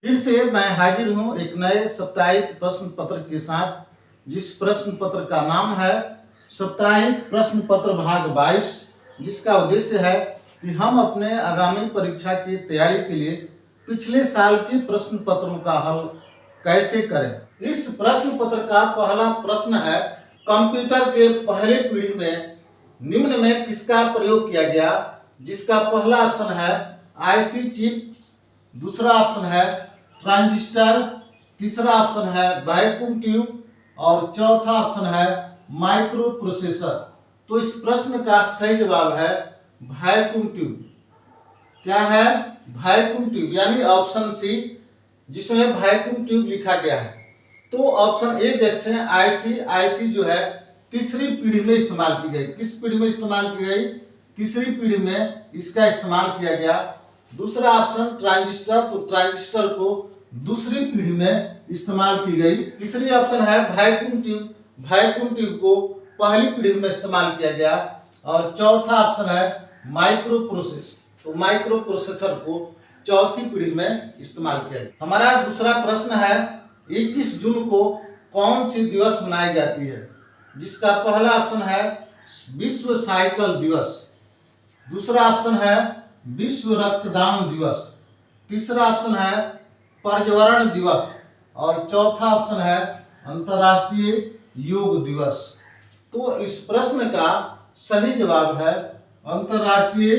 फिर से मैं हाजिर हूं एक नए साप्ताहिक प्रश्न पत्र के साथ, जिस प्रश्न पत्र का नाम है साप्ताहिक प्रश्न पत्र भाग 22, जिसका उद्देश्य है कि हम अपने आगामी परीक्षा की तैयारी के लिए पिछले साल के प्रश्न पत्रों का हल कैसे करें। इस प्रश्न पत्र का पहला प्रश्न है, कंप्यूटर के पहले पीढ़ी में निम्न में किसका प्रयोग किया गया। जिसका पहला ऑप्शन है आईसी चिप, दूसरा ऑप्शन है ट्रांजिस्टर, तीसरा ऑप्शन है वैक्यूम ट्यूब और चौथा ऑप्शन है माइक्रो प्रोसेसर। तो इस प्रश्न का सही जवाब है वैक्यूम ट्यूब। क्या है? वैक्यूम ट्यूब, यानी ऑप्शन सी, जिसमें वैक्यूम ट्यूब लिखा गया है। तो ऑप्शन ए देखते हैं, आईसी जो है तीसरी पीढ़ी में इस्तेमाल की गई। किस पीढ़ी में इस्तेमाल की गई? तीसरी पीढ़ी में इसका इस्तेमाल किया गया। दूसरा ऑप्शन ट्रांजिस्टर, तो ट्रांजिस्टर को दूसरी पीढ़ी में इस्तेमाल की गई। तीसरी ऑप्शन है वैक्यूम ट्यूब, वैक्यूम ट्यूब को पहली पीढ़ी में इस्तेमाल किया गया। और चौथा ऑप्शन है माइक्रो प्रोसेसर, तो माइक्रो प्रोसेसर को चौथी पीढ़ी में इस्तेमाल किया गया। हमारा दूसरा प्रश्न है, 21 जून को कौन सी दिवस मनाई जाती है। जिसका पहला ऑप्शन है विश्व साइकिल दिवस, दूसरा ऑप्शन है विश्व रक्तदान दिवस, तीसरा ऑप्शन है पर्यावरण दिवस और चौथा ऑप्शन है अंतर्राष्ट्रीय योग दिवस। तो इस प्रश्न का सही जवाब है अंतर्राष्ट्रीय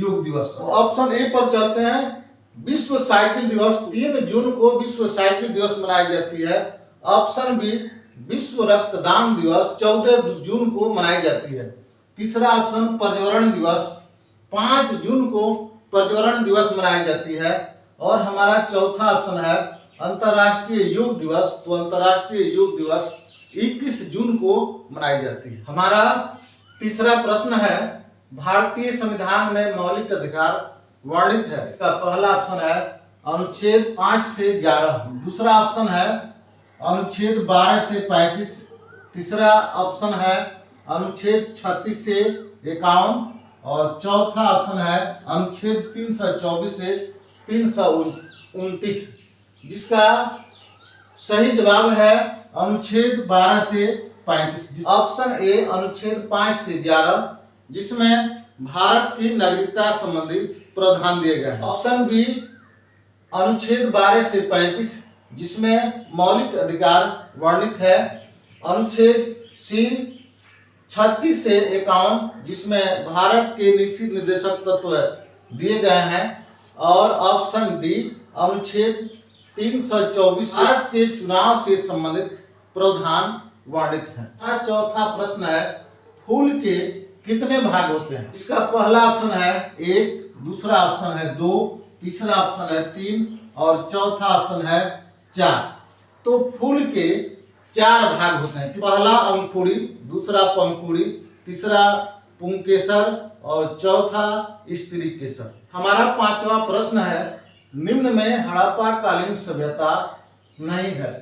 योग दिवस। ऑप्शन ए पर चलते हैं, विश्व साइकिल दिवस 3 जून को विश्व साइकिल दिवस मनाई जाती है। ऑप्शन बी विश्व रक्तदान दिवस 14 जून को मनाई जाती है। तीसरा ऑप्शन पर्यावरण दिवस 5 जून को पर्यावरण दिवस मनाई जाती है। और हमारा चौथा ऑप्शन है अंतर्राष्ट्रीय योग दिवस, तो अंतर्राष्ट्रीय योग दिवस 21 जून को मनाई जाती है। हमारा तीसरा प्रश्न है, भारतीय संविधान में मौलिक अधिकार वर्णित है। इसका पहला ऑप्शन है अनुच्छेद 5 से 11, दूसरा ऑप्शन है अनुच्छेद 12 से 35, तीसरा ऑप्शन है अनुच्छेद 36 से 51 और चौथा ऑप्शन है अनुच्छेद 324 से 329। जिसका सही जवाब है अनुच्छेद 12 से 35। ऑप्शन ए अनुच्छेद 5 से 11, जिसमें भारत की नागरिकता संबंधी प्रावधान दिए गए हैं। ऑप्शन बी अनुच्छेद 12 से 35, जिसमें मौलिक अधिकार वर्णित है। अनुच्छेद सी 36 से 51, जिसमें भारत के नीति निर्देशक तत्व दिए गए हैं। और ऑप्शन डी अनुच्छेद 324 भारत के चुनाव से संबंधित प्रावधान वर्णित है। चौथा प्रश्न है, फूल के कितने भाग होते हैं। इसका पहला ऑप्शन है 1, दूसरा ऑप्शन है 2, तीसरा ऑप्शन है 3 और चौथा ऑप्शन है 4। तो फूल के 4 भाग होते हैं। पहला अंकुड़ी, दूसरा पंखुड़ी, तीसरा पुंकेसर और चौथा स्त्री केसर। हमारा पांचवा प्रश्न है, निम्न में हड़प्पा कालीन सभ्यता नहीं है।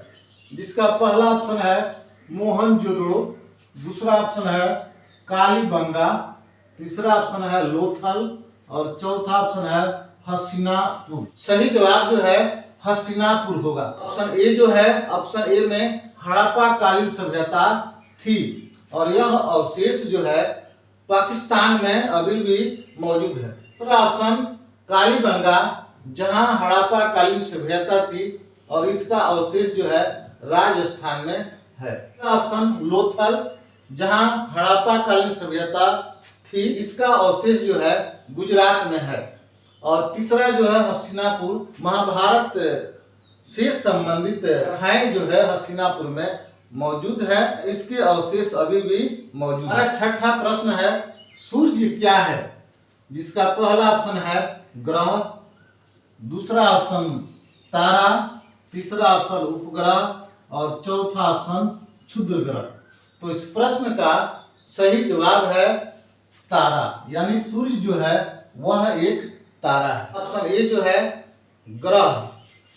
जिसका पहला ऑप्शन है मोहनजोदड़ो, दूसरा ऑप्शन है कालीबंगा, तीसरा ऑप्शन है लोथल और चौथा ऑप्शन है हस्तिनापुर। सही जवाब जो है हस्तिनापुर होगा। ऑप्शन ए जो है, ऑप्शन ए में हड़प्पा कालीन सभ्यता थी और यह अवशेष जो है पाकिस्तान में अभी भी मौजूद है। दूसरा ऑप्शन कालीबंगा, जहां हड़प्पा कालीन सभ्यता थी और इसका अवशेष जो है राजस्थान में है। ऑप्शन लोथल, जहां हड़प्पा कालीन सभ्यता थी, इसका अवशेष जो है गुजरात में है। और तीसरा जो है हस्तिनापुर, महाभारत से संबंधित कथाएं जो है हस्तिनापुर में मौजूद है, इसके अवशेष अभी भी मौजूद है। छठा प्रश्न है, सूर्य क्या है। जिसका पहला ऑप्शन है ग्रह, दूसरा ऑप्शन तारा, तीसरा ऑप्शन उपग्रह और चौथा ऑप्शन क्षुद्र ग्रह। तो इस प्रश्न का सही जवाब है तारा, यानी सूर्य जो है वह एक तारा है। ऑप्शन ए जो है ग्रह।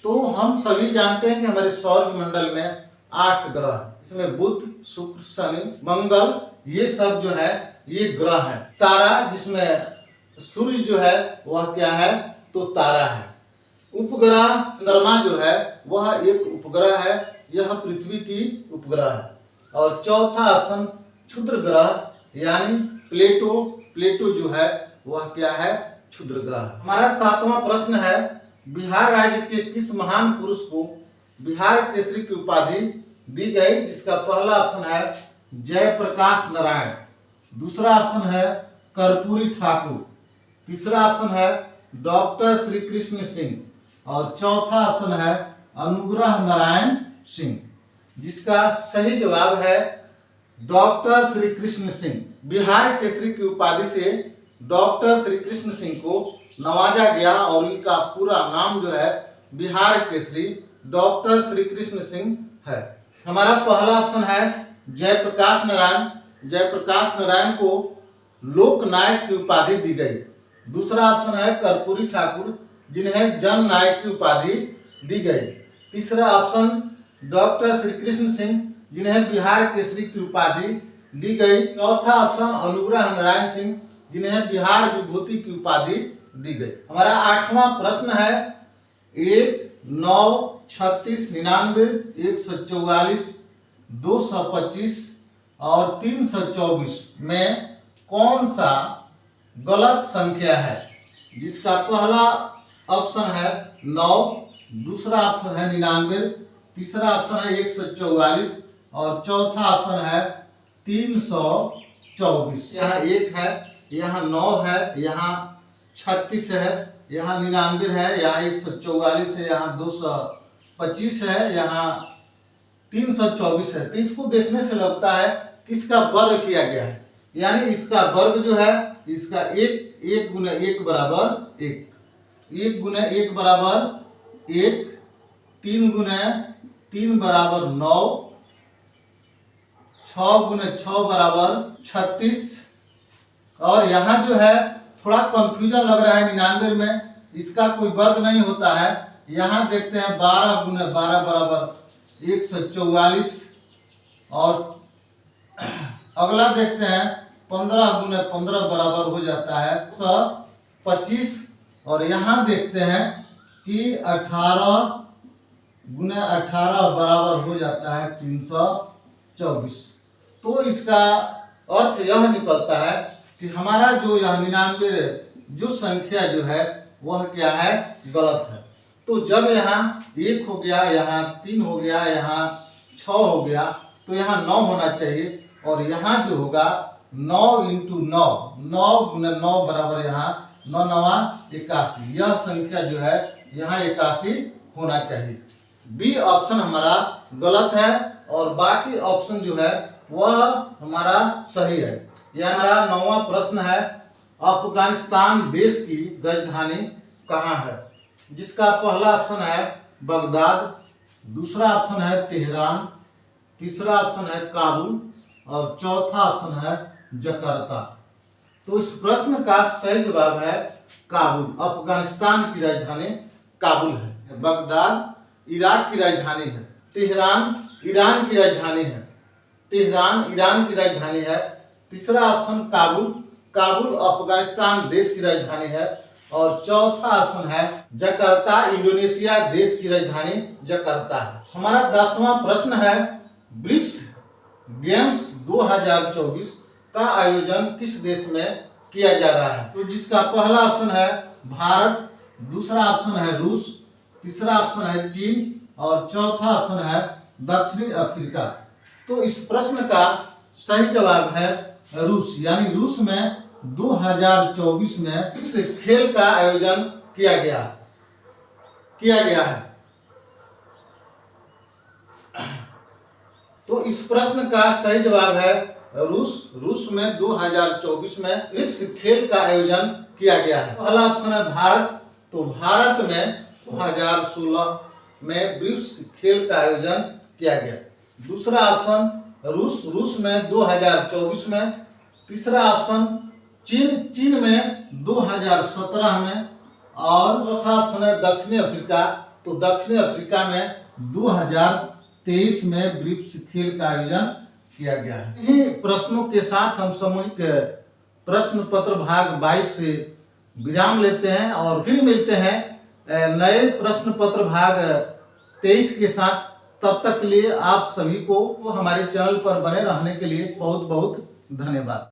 तो हम सभी जानते हैं कि हमारे सौर मंडल में 8 ग्रह हैं। इसमें बुध, शुक्र, शनि, मंगल, ये सब जो है ये ग्रह हैं। तारा, जिसमें सूर्य जो है वह क्या है, तो तारा है। उपग्रह चंद्रमा जो है वह एक उपग्रह है, यह पृथ्वी की उपग्रह है। और चौथा ऑप्शन क्षुद्र ग्रह यानी प्लेटो, प्लेटो जो है वह क्या है, क्षुद्र ग्रह। हमारा 7वां प्रश्न है, बिहार राज्य के किस महान पुरुष को बिहार केसरी की उपाधि दी गई, जिसका पहला ऑप्शन है जयप्रकाश नारायण, दूसरा ऑप्शन है कर्पूरी ठाकुर, तीसरा ऑप्शन है डॉक्टर श्री कृष्ण सिंह और चौथा ऑप्शन है अनुग्रह नारायण सिंह, जिसका सही जवाब है डॉक्टर श्री कृष्ण सिंह। बिहार केसरी की उपाधि से डॉक्टर श्री कृष्ण सिंह को नवाजा गया और इनका पूरा नाम जो है बिहार केसरी डॉक्टर श्री कृष्ण सिंह है। हमारा पहला ऑप्शन है जयप्रकाश नारायण, जयप्रकाश नारायण को लोक नायक की उपाधि दी गई। दूसरा ऑप्शन है कर्पूरी ठाकुर, जिन्हें जन नायक की उपाधि दी गई। तीसरा ऑप्शन डॉक्टर श्री कृष्ण सिंह, जिन्हें बिहार केसरी की उपाधि दी गई। चौथा ऑप्शन अनुग्रह नारायण सिंह, जिन्हें बिहार विभूति की उपाधि दी गई। हमारा 8वां प्रश्न है, 1, 9, 36, 99, 144, 225 और 324 में कौन सा गलत संख्या है, जिसका पहला ऑप्शन है 9, दूसरा ऑप्शन है 99, तीसरा ऑप्शन है 144 और चौथा ऑप्शन है 324। यहाँ 1 है, यहाँ 9 है, यहाँ 36 है, यहाँ 99 है, यहाँ 144 है, यहाँ 225 है, यहाँ 324 है। तो इसको देखने से लगता है कि इसका वर्ग किया गया है, यानी इसका वर्ग जो है इसका 1 गुना 1 बराबर 1, 1 गुना 1 बराबर 1, 3 गुना 3 बराबर 9, 6 गुना 6 बराबर 36। और यहाँ जो है थोड़ा कंफ्यूजन लग रहा है 99 में, इसका कोई वर्ग नहीं होता है। यहाँ देखते हैं 12 गुना 12 बराबर 144 और अगला देखते हैं 15 गुना 15 बराबर हो जाता है 125 और यहाँ देखते हैं कि 18 गुना 18 बराबर हो जाता है 324। तो इसका अर्थ यह निकलता है कि हमारा जो यह 99 जो संख्या जो है वह क्या है, गलत है। तो जब यहाँ 1 हो गया, यहाँ 3 हो गया, यहाँ 6 हो गया, तो यहाँ 9 होना चाहिए और यहाँ जो होगा 9 इंटू 9, 9 गुना 9 बराबर यहाँ 9 9 81, यह संख्या जो है यहाँ 81 होना चाहिए। बी ऑप्शन हमारा गलत है और बाकी ऑप्शन जो है वह हमारा सही है। यह हमारा 9वां प्रश्न है, अफगानिस्तान देश की राजधानी कहाँ है, जिसका पहला ऑप्शन है बगदाद, दूसरा ऑप्शन है तेहरान, तीसरा ऑप्शन है काबुल और चौथा ऑप्शन है जकार्ता। तो इस प्रश्न का सही जवाब है काबुल। अफगानिस्तान की राजधानी काबुल है। बगदाद इराक की राजधानी है, तेहरान ईरान की राजधानी है, तेहरान ईरान की राजधानी है। तीसरा ऑप्शन काबुल, काबुल अफगानिस्तान देश की राजधानी है और चौथा ऑप्शन है जकार्ता, इंडोनेशिया देश की राजधानी जकार्ता है। हमारा 10वां प्रश्न है, ब्रिक्स गेम्स 2024 का आयोजन किस देश में किया जा रहा है, तो जिसका पहला ऑप्शन है भारत, दूसरा ऑप्शन है रूस, तीसरा ऑप्शन है चीन और चौथा ऑप्शन है दक्षिणी अफ्रीका। तो इस प्रश्न का सही जवाब है रूस, यानी रूस में 2024 में इस खेल का आयोजन किया गया है। तो इस प्रश्न का सही जवाब है रूस, रूस में 2024 में इस खेल का आयोजन किया गया है। पहला ऑप्शन है भारत, तो भारत में 2016 में ब्रिक्स खेल का आयोजन किया गया। दूसरा ऑप्शन रूस, रूस में 2024 में। तीसरा ऑप्शन चीन में 2017 में और चौथा ऑप्शन है दक्षिणी अफ्रीका, तो दक्षिणी अफ्रीका में 2023 में ब्रिक्स खेल का आयोजन किया गया है। इन्हीं प्रश्नों के साथ हम सामूहिक प्रश्न पत्र भाग 22 से विराम लेते हैं और फिर मिलते हैं नए प्रश्न पत्र भाग 23 के साथ। तब तक के लिए आप सभी को हमारे चैनल पर बने रहने के लिए बहुत बहुत धन्यवाद।